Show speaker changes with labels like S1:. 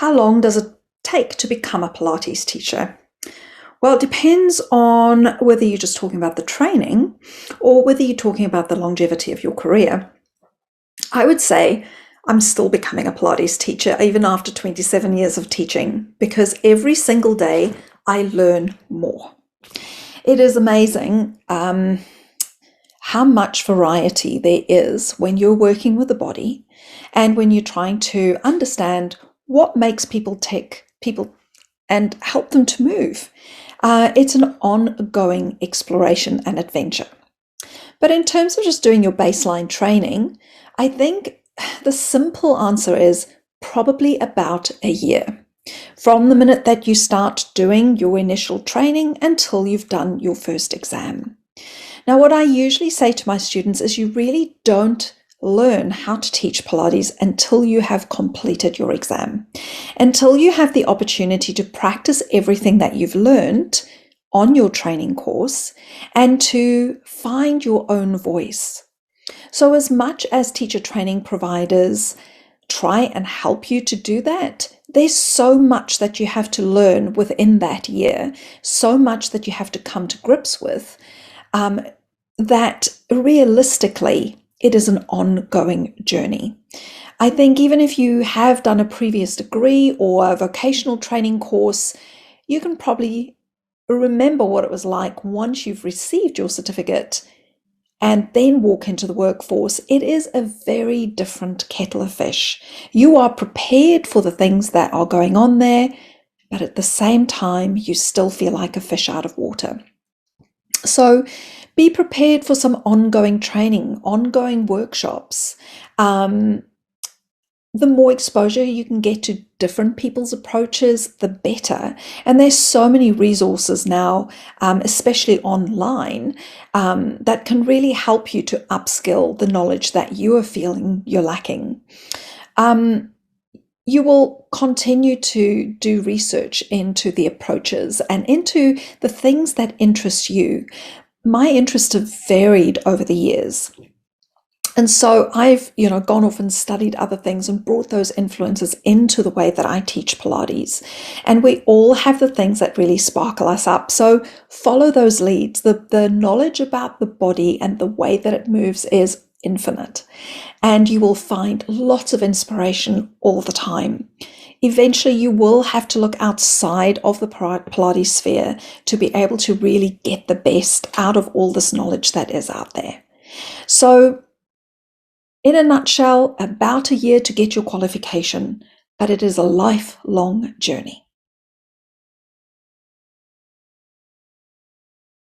S1: how long does it take to become a Pilates teacher? Well, it depends on whether you're just talking about the training or whether you're talking about the longevity of your career. I would say I'm still becoming a Pilates teacher even after 27 years of teaching, because every single day I learn more. It is amazing how much variety there is when you're working with the body and when you're trying to understand what makes people tick, and help them to move. It's an ongoing exploration and adventure. But in terms of just doing your baseline training, I think the simple answer is probably about a year. From the minute that you start doing your initial training until you've done your first exam. Now, what I usually say to my students is you really don't learn how to teach Pilates until you have completed your exam, until you have the opportunity to practice everything that you've learned on your training course and to find your own voice. So as much as teacher training providers try and help you to do that, there's so much that you have to learn within that year, so much that you have to come to grips with, that realistically, it is an ongoing journey. I think even if you have done a previous degree or a vocational training course, you can probably remember what it was like once you've received your certificate and then walk into the workforce. It is a very different kettle of fish. You are prepared for the things that are going on there, but at the same time, you still feel like a fish out of water. So be prepared for some ongoing training, ongoing workshops. The more exposure you can get to different people's approaches, the better. And there's so many resources now, especially online, that can really help you to upskill the knowledge that you are feeling you're lacking. You will continue to do research into the approaches and into the things that interest you. My interests have varied over the years. And so I've, gone off and studied other things and brought those influences into the way that I teach Pilates. And we all have the things that really sparkle us up. So follow those leads. The knowledge about the body and the way that it moves is infinite. And you will find lots of inspiration all the time. Eventually, you will have to look outside of the Pilates sphere to be able to really get the best out of all this knowledge that is out there. So, in a nutshell, about a year to get your qualification, but it is a lifelong journey.